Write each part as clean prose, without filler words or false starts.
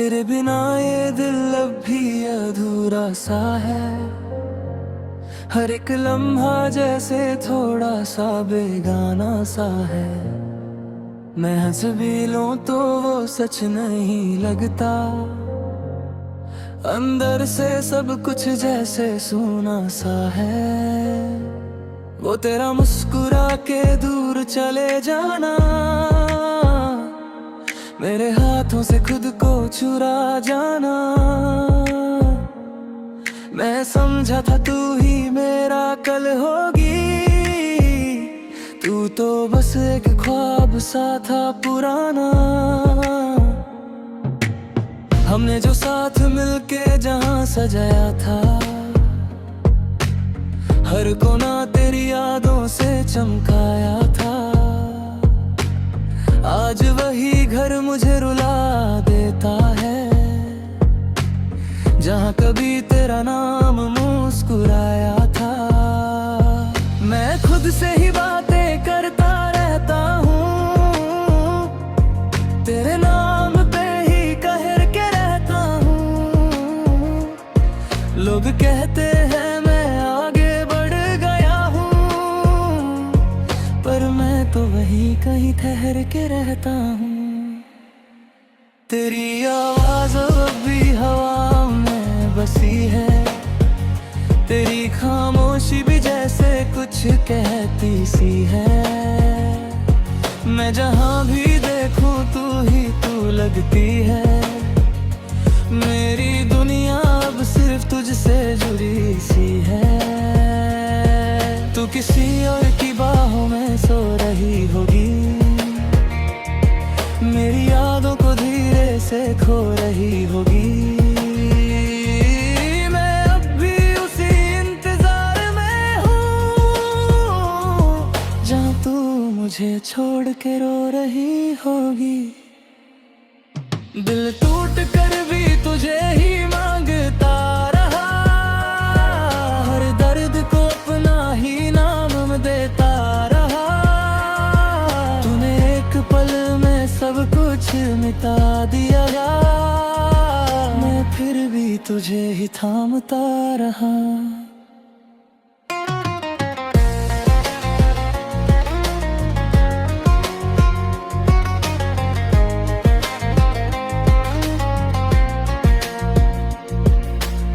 तेरे बिना ये दिल अब भी अधूरा सा है। हर एक लम्हा जैसे थोड़ा सा बेगाना सा है। मैं हंस भी लूं तो वो सच नहीं लगता। अंदर से सब कुछ जैसे सूना सा है। वो तेरा मुस्कुरा के दूर चले जाना, मेरे हाथों से खुद को चुरा जाना। मैं समझा था तू ही मेरा कल होगी, तू तो बस एक ख्वाब सा था पुराना। हमने जो साथ मिलके जहां सजाया था, हर कोना तेरी यादों से चमकाया था। आज वही घर मुझे रुला देता है, जहां कभी तेरा नाम मुस्कुराया था। मैं खुद से ही बातें करता रहता हूँ, तेरे नाम पे ही कहर के रहता हूँ। लोग कहते हैं मैं आगे बढ़ गया हूँ, पर मैं तो वही कहीं ठहर के रहता हूँ। तेरी आवाज़ अब भी हवा में बसी है, तेरी खामोशी भी जैसे कुछ कहती सी है। मैं जहाँ भी देखूं तू लगती है। मेरी दुनिया अब सिर्फ तुझसे जुड़ी सी है। तू किसी और की बाहों में सो रही होगी, मेरी यादों को धीरे से खो रही होगी। मैं अब भी उसी इंतजार में हूँ, जहाँ तू मुझे छोड़ के रो रही होगी। दिल टूट कर भी तुझे ही मांगता रहा, हर दर्द को अपना ही नाम देता रहा। तूने एक पल में सब कुछ मिटा दिया, मैं फिर भी तुझे ही थामता रहा।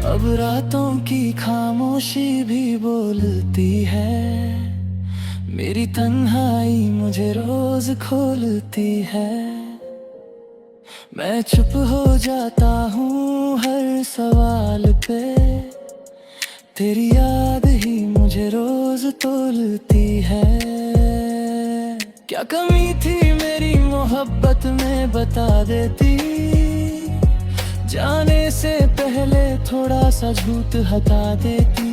अब रातों की खामोशी भी बोलती है, मेरी तन्हाई मुझे रोज खोलती है। मैं चुप हो जाता हूँ हर सवाल पे, तेरी याद ही मुझे रोज तोलती है। क्या कमी थी मेरी मोहब्बत में बता देती, जाने से पहले थोड़ा सा झूठ हटा देती।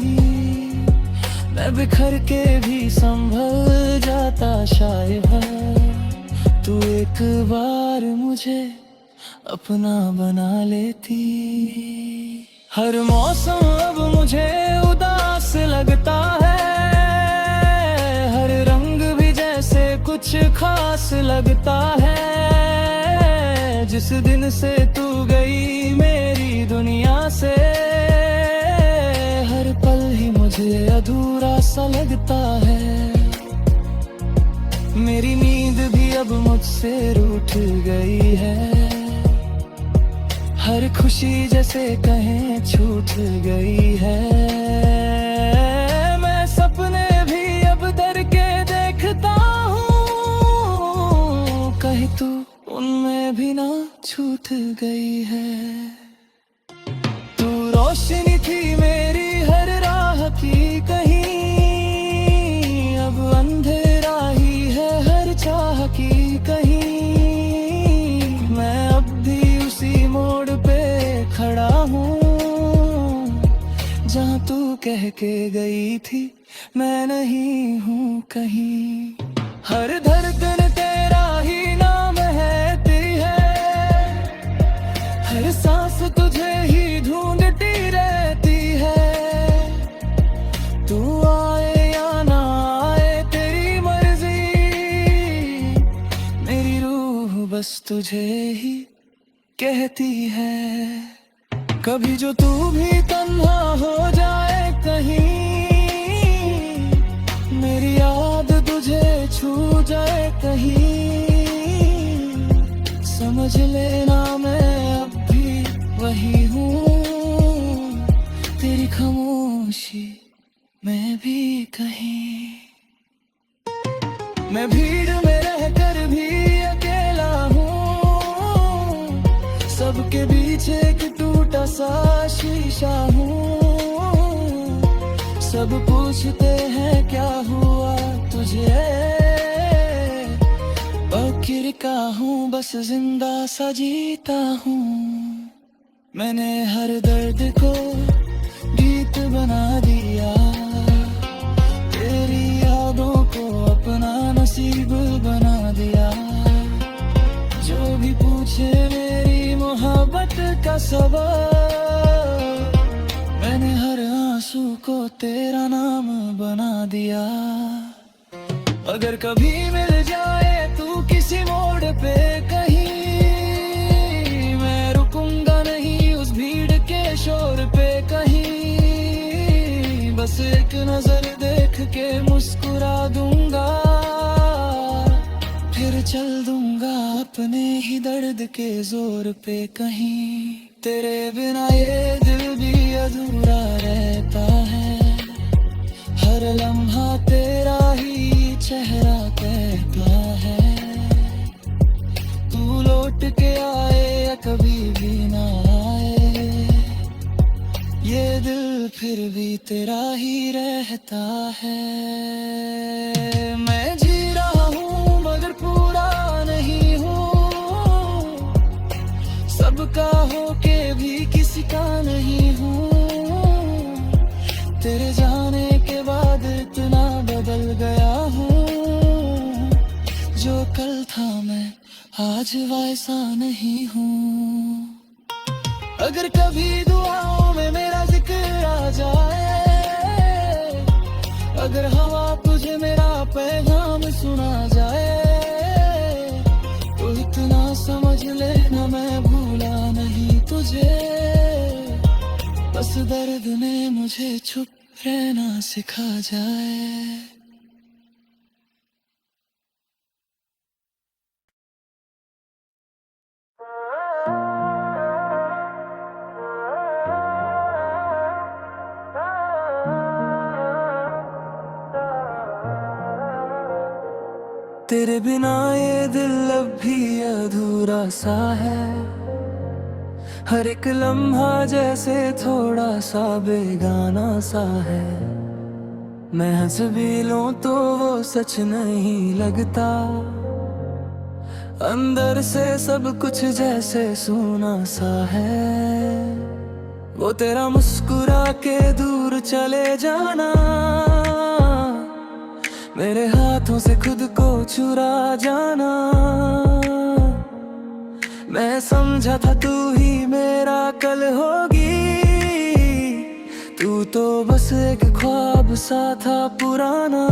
मैं बिखर के भी संभल जाता शायद, तू एक बार मुझे अपना बना लेती। हर मौसम अब मुझे उदास लगता है, हर रंग भी जैसे कुछ खास लगता है। जिस दिन से तू गई मेरी दुनिया से, हर पल ही मुझे अधूरा सा लगता है। मेरी नींद भी अब मुझसे रूठ गई है, हर खुशी जैसे कहीं छूट गई है। मैं सपने भी अब डर के देखता हूँ, कहीं तू उनमें भी ना छूट गई है। तू रोशनी थी मेरी हर राह की कहीं, अब अंधेरा ही है हर चाह की कहीं। मैं अब भी उसी मोड़ पे खड़ा हूँ, जहाँ तू कह के गई थी मैं नहीं हूँ कहीं। हर धड़कन तेरा ही नाम है, तेरी है हर सांस तुझे ही ढूंढती रहती है। तू आए या ना आए तेरी मर्जी, मेरी रूह बस तुझे ही कहती है। कभी जो तू भी तन्हा हो जाए कहीं, मेरी याद तुझे छू जाए कहीं, समझ लेना मैं अब भी वही हूँ, तेरी खामोशी मैं भी कहीं। मैं भीड़ में रहकर भी अकेला हूँ, सबके बीच एक टूटा सा शीशा हूँ। सब पूछते हैं क्या हुआ तुझे, आखिर का हूँ बस जिंदा सा जीता हूँ। मैंने हर दर्द को गीत बना दिया, तेरी यादों को अपना नसीब बना दिया। जो भी पूछे मेरी मोहब्बत का सबब, मैंने हर आंसू को तेरा नाम बना दिया। अगर कभी मिल जाए तू किसी मोड़ पे कहीं, मैं रुकूंगा नहीं उस भीड़ के शोर पे कहीं, बस एक नजर देख के मुस्कुरा दूंगा, फिर चल दूंगा अपने ही दर्द के जोर पे कहीं। तेरे बिना ये दिल भी अधूरा रहता है, हर लम्हा तेरा ही चेहरा कहता है। तू लौट के आए या कभी भी ना आए, ये दिल फिर भी तेरा ही रहता है। मैं जी रहा हूँ मगर पूरा नहीं हूँ, सबका होके भी किसी का नहीं हूँ। तेरे जाने के बाद इतना बदल गया हूँ, जो कल था मैं आज वैसा नहीं हूँ। अगर कभी दुआओं में मेरा जिक्र आ जाए, अगर हवा तुझे मेरा पैगाम सुना जाए, तो इतना समझ लेना मैं भूला नहीं तुझे, बस दर्द ने मुझे चुप रहना सिखा जाए। तेरे बिना ये दिल अब भी अधूरा सा है, हर एक लम्हा जैसे थोड़ा सा बेगाना सा है। मैं हंस भी लूं तो वो सच नहीं लगता, अंदर से सब कुछ जैसे सूना सा है। वो तेरा मुस्कुरा के दूर चले जाना, मेरे हाथों से खुद को चुरा जाना। मैं समझा था तू ही मेरा कल होगी, तू तो बस एक ख्वाब सा था पुराना।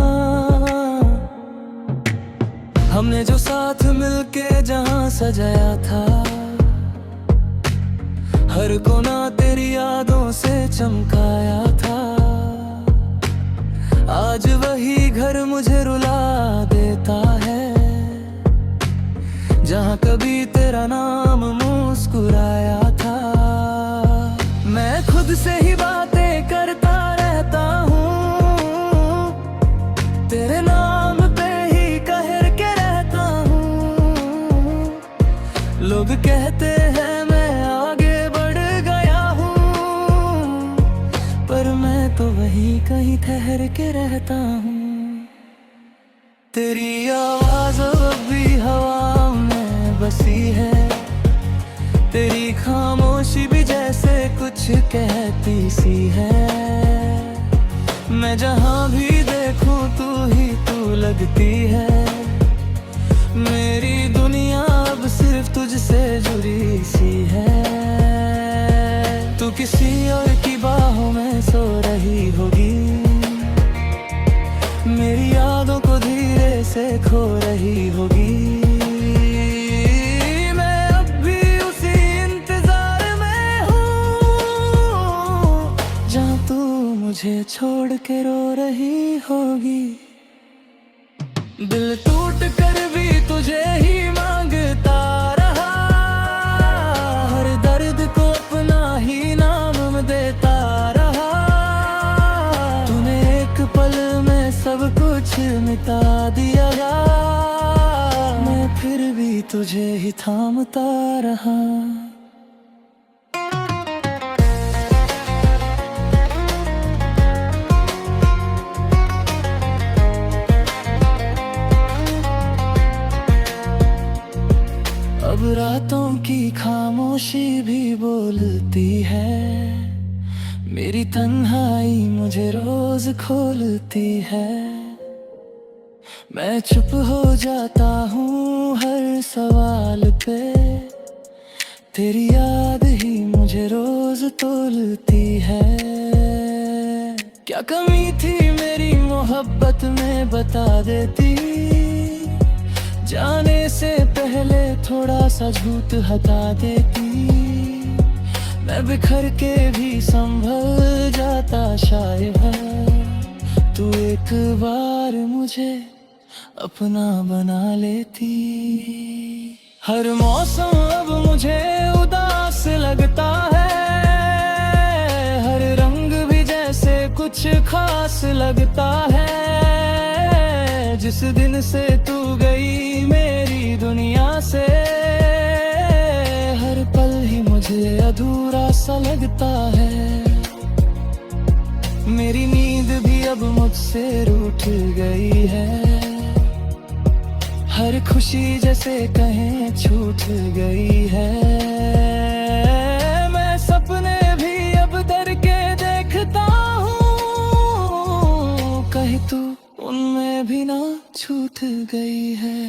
हमने जो साथ मिलके जहां सजाया था, हर कोना तेरी यादों से चमकाया था। आज वही घर मुझे रुला देता है, जहाँ कभी तेरा नाम मुस्कुराया था। मैं खुद से ही बातें करता रहता हूँ, तेरे नाम पे ही कहर के रहता हूँ। लोग कहते हैं मैं आगे बढ़ गया हूँ, पर मैं तो वही कहीं ठहर के रहता हूँ। तेरी आवाज़ अब भी हवा में बसी है, तेरी खामोशी भी जैसे कुछ कहती सी है। मैं जहाँ भी देखूं तू लगती है, मेरी दुनिया अब सिर्फ तुझसे जुड़ी सी है। तू किसी और की बाहों में सो रही होगी, मेरी यादों को धीरे से खो रही होगी। मैं अब भी उसी मुझे छोड़ के रो रही होगी। दिल टूट कर भी तुझे ही मांगता रहा, हर दर्द को अपना ही नाम देता रहा। तूने एक पल में सब कुछ मिटा दिया, मैं फिर भी तुझे ही थामता रहा। अब रातों की खामोशी भी बोलती है, मेरी तन्हाई मुझे रोज खोलती है। मैं चुप हो जाता हूँ हर सवाल पे, तेरी याद ही मुझे रोज तोलती है। क्या कमी थी मेरी मोहब्बत में बता देती, जाने से पहले थोड़ा सा झूठ हटा देती। मैं बिखर के भी संभल जाता शायद, तू एक बार मुझे अपना बना लेती। हर मौसम अब मुझे उदास लगता है, हर रंग भी जैसे कुछ खास लगता है। जिस दिन से तू गई मेरी दुनिया से, हर पल ही मुझे अधूरा सा लगता है। मेरी नींद भी अब मुझसे रूठ गई है, हर खुशी जैसे कहीं छूट गई है। मैं सपने भी अब डर के देखता हूँ, कहीं तू उनमें भी ना छूट गई है।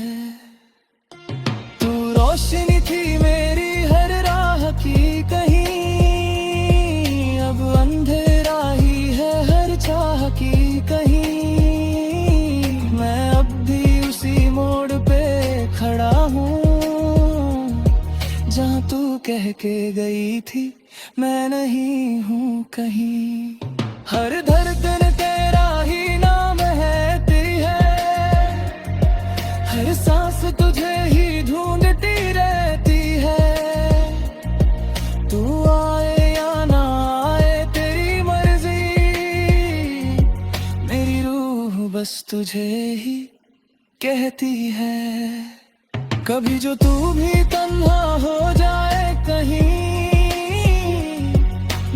तू रोशनी थी मेरी हर राह की कहीं, अब अंधेरा ही है हर चाह की कहीं। मैं अब भी उसी मोड़ पे खड़ा हूँ, जहाँ तू कह के गई थी मैं नहीं हूँ कहीं। हर धड़कन तेरा ही नाम है, हर सांस तुझे ही ढूंढती रहती है। तू आए या ना आए तेरी मर्जी, मेरी रूह बस तुझे ही कहती है। कभी जो तू भी तन्हा हो जाए कहीं,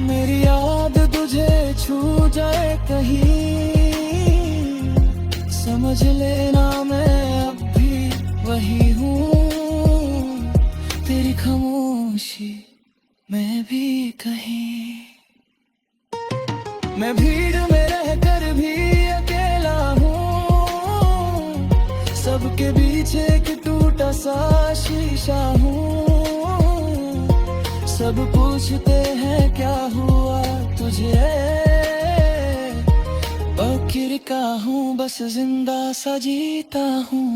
मेरी याद तुझे छू जाए कहीं, समझ लेना मैं अब भी वही हूँ, तेरी खामोशी मैं भी कहीं। मैं भीड़ में रहकर भी अकेला हूँ, सबके बीच एक टूटा सा शीशा हूँ। सब पूछते हैं क्या हुआ तुझे, फकीर का हूँ बस जिंदा सा जीता हूँ।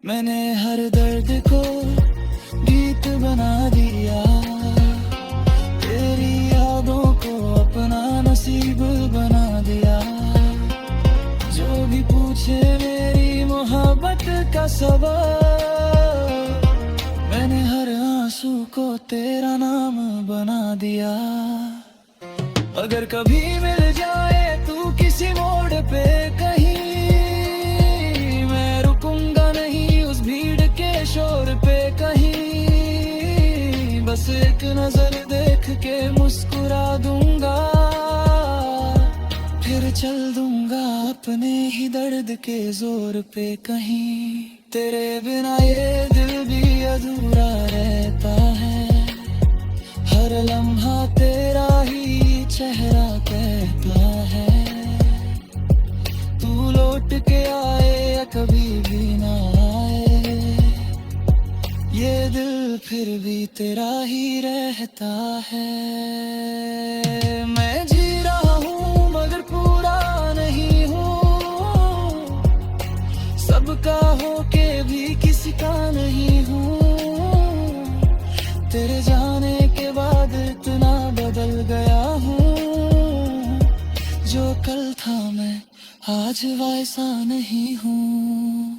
मैंने हर दर्द को गीत बना दिया, तेरी यादों को अपना नसीब बना दिया। जो भी पूछे मेरी मोहब्बत का सबब, मैंने हर आंसू को तेरा नाम बना दिया। अगर कभी मिल जाए तू किसी मोड़ पे कहीं, मैं रुकूंगा नहीं उस भीड़ के शोर पे कहीं। बस एक नजर देख के मुस्कुरा दूंगा, फिर चल दूंगा अपने ही दर्द के जोर पे कहीं। तेरे बिना ये दिल भी अधूरा रहता है, हर लम्हा तेरा ही चेहरा कहता है। तू लौट के आए या कभी भी ना आए, ये दिल फिर भी तेरा ही रहता है। मैं जी रहा हूँ मगर पूरा नहीं हूँ, सबका होके भी किसी का नहीं हूँ। तेरे जाने के बाद इतना बदल गया हूँ, आज वैसा नहीं हूँ।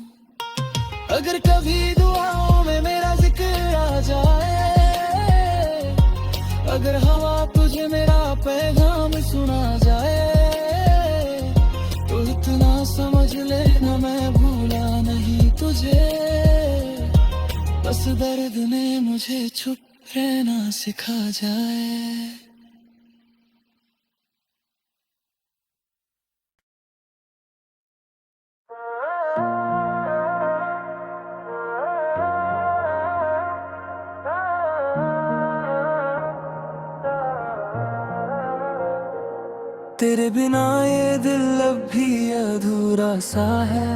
अगर कभी दुआओं में मेरा जिक्र आ जाए, अगर हवा तुझे मेरा पैगाम सुना जाए, तो इतना समझ लेना मैं भूला नहीं तुझे। बस दर्द ने मुझे चुप रहना सिखा जाए। तेरे बिना ये दिल अब भी अधूरा सा है।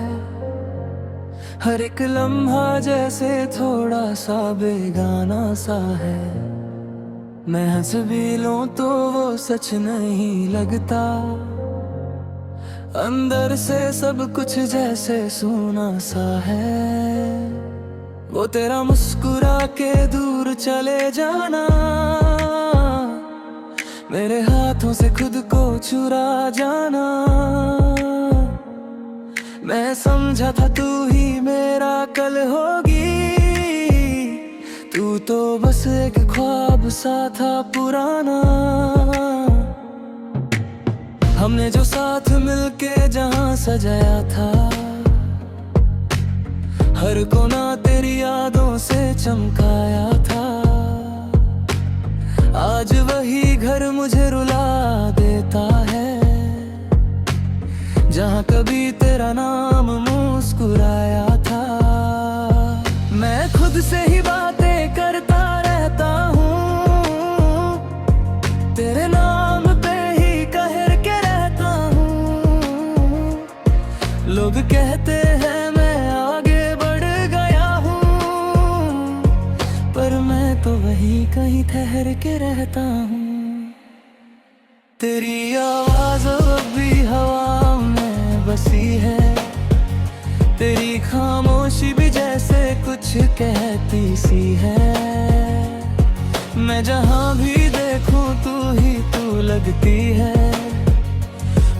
हर एक लम्हा जैसे थोड़ा सा बेगाना सा है। मैं हंस भी लूं तो वो सच नहीं लगता। अंदर से सब कुछ जैसे सूना सा है। वो तेरा मुस्कुरा के दूर चले जाना, मेरे हाथों से खुद को चुरा जाना। मैं समझा था तू ही मेरा कल होगी, तू तो बस एक ख्वाब सा था पुराना। हमने जो साथ मिलके जहां सजाया था, हर कोना तेरी यादों से चमकाया था। आज वही घर मुझे रुला देता है, जहाँ कभी तेरा नाम मुस्कुराया था। मैं खुद से ही बातें करता रहता हूँ, तेरे नाम पे ही कहर के रहता हूँ। लोग कहते हैं मैं आगे बढ़ गया हूँ, पर मैं तो वही कहीं ठहर के रहता हूँ। तेरी आवाज़ अब भी हवा में बसी है, तेरी खामोशी भी जैसे कुछ कहती सी है। मैं जहाँ भी देखूं तू लगती है।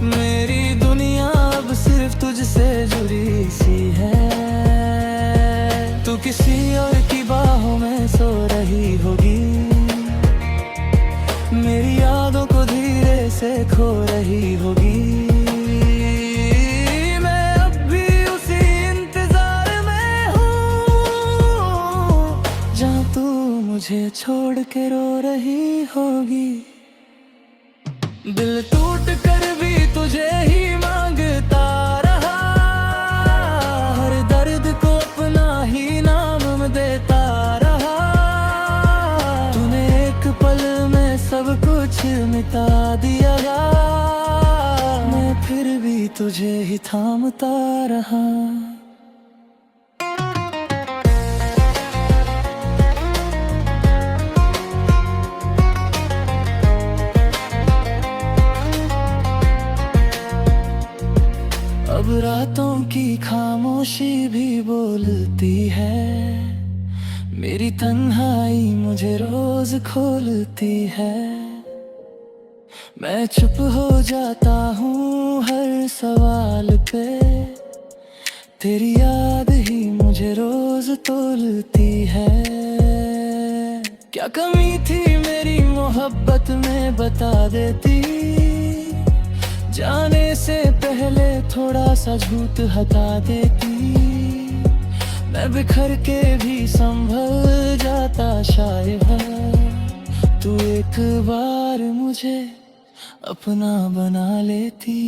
मेरी दुनिया अब सिर्फ तुझसे जुड़ी सी है। तू किसी और की बाहों में सो रही होगी, मेरी यादों को धीरे से खो रही होगी। मैं अब भी उसी इंतजार में हूँ, जहाँ तू मुझे छोड़ के रो रही होगी। दिल टूट कर भी तुझे ही मांगता रहा, हर दर्द को अपना ही नाम देता रहा। तूने एक पल में सब कुछ मिटा दिया, मैं फिर भी तुझे ही थामता रहा। अब रातों की खामोशी भी बोलती है, मेरी तन्हाई मुझे रोज खोलती है। मैं चुप हो जाता हूँ हर सवाल पे, तेरी याद ही मुझे रोज तोलती है। क्या कमी थी मेरी मोहब्बत में बता देती, जाने से पहले थोड़ा सा झूठ हटा देती। मैं बिखर के भी संभल जाता शायद, तू एक बार मुझे अपना बना लेती।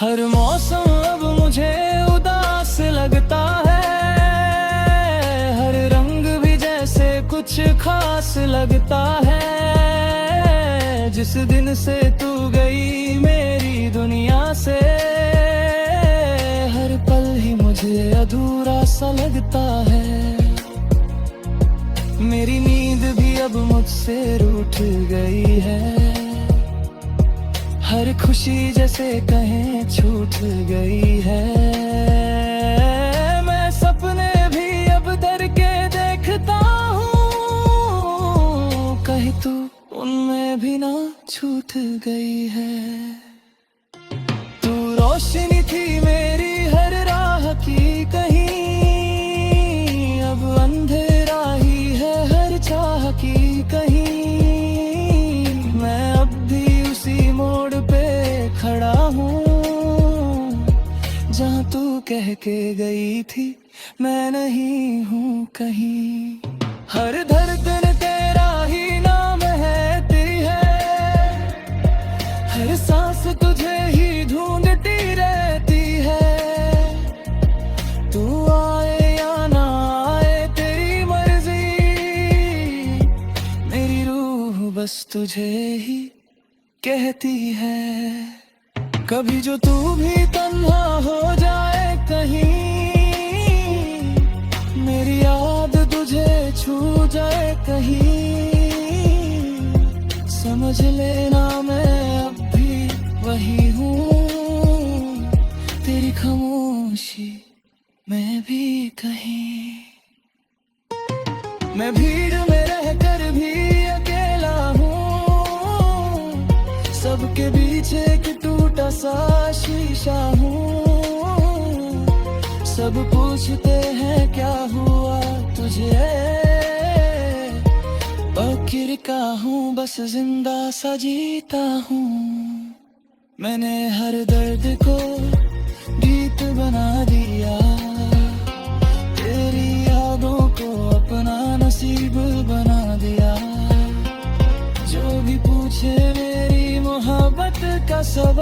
हर मौसम अब मुझे उदास लगता है, हर रंग भी जैसे कुछ खास लगता है। जिस दिन से तू गई मेरी दुनिया से, हर पल ही मुझे अधूरा सा लगता है। मेरी नींद भी अब मुझसे रूठ गई है, हर खुशी जैसे कहीं छूट गई है। मैं सपने भी अब डर के देखता हूँ, कहीं तू उनमें भी ना छूट गई है। तू रोशनी थी मेरी हर राह की कहीं, अब अंधेरा ही है हर चाह की कहीं। मैं अब भी उसी मोड़ पे खड़ा हूँ जहाँ तू कह के गई थी मैं नहीं हूँ कहीं। हर धड़कन तेरा ही नाम है, तेरी है हर सांस तुझे ही ढूंढती रहती है। तू आए या ना आए तेरी मर्जी, मेरी रूह बस तुझे ही कहती है। कभी जो तू भी तन्हा हो जाए कहीं, मेरी याद तुझे छू जाए कहीं, समझ लेना मैं अब भी वही हूँ, तेरी खामोशी मैं भी कहीं। मैं भीड़ में रहकर भी अकेला हूँ, सबके बीच एक टूटा सा शीशा हूँ। सब पूछते हैं क्या हुआ तुझे, फकीर का हूँ बस जिंदा सा जीता हूँ। मैंने हर दर्द को गीत बना दिया, तेरी यादों को अपना नसीब बना दिया। जो भी पूछे मेरी मोहब्बत का सबब,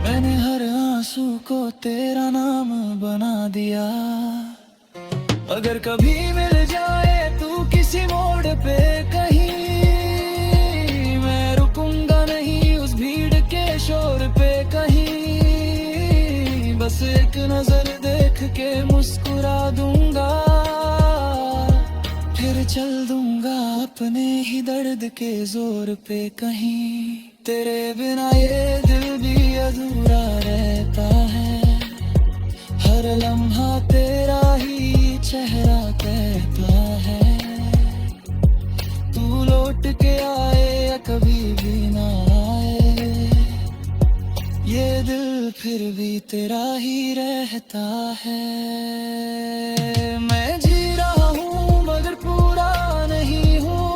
मैंने हर आंसू को तेरा नाम बना दिया। अगर कभी मिल जाए तू किसी मोड़ पे कहीं, मैं रुकूंगा नहीं उस भीड़ के शोर पे कहीं, बस एक नजर देख के मुस्कुरा दूंगा, फिर चल दूंगा अपने ही दर्द के जोर पे कहीं। तेरे बिना ये दिल भी अधूरा रहता है, हर लम्हा तेरा ही चेहरा कहता है। तू लौट के आए या कभी भी ना आए, ये दिल फिर भी तेरा ही रहता है। मैं जी रहा हूँ मगर पूरा नहीं हूँ,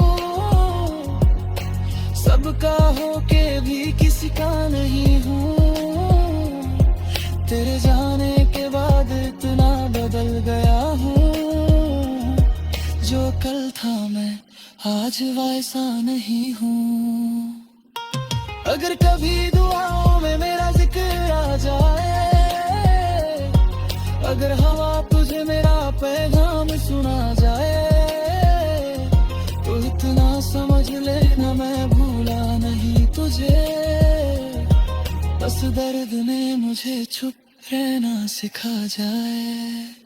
सबका होके भी किसी का नहीं हूँ। तेरे जाने के बाद इतना बदल गया हूँ, जो कल था मैं आज वैसा नहीं हूँ। अगर कभी दुआओं में मेरा जिक्र आ जाए, अगर हवा तुझे मेरा पैगाम सुना जाए, तो इतना समझ लेना मैं भूला नहीं तुझे, बस दर्द ने मुझे चुप रहना सिखा जाए।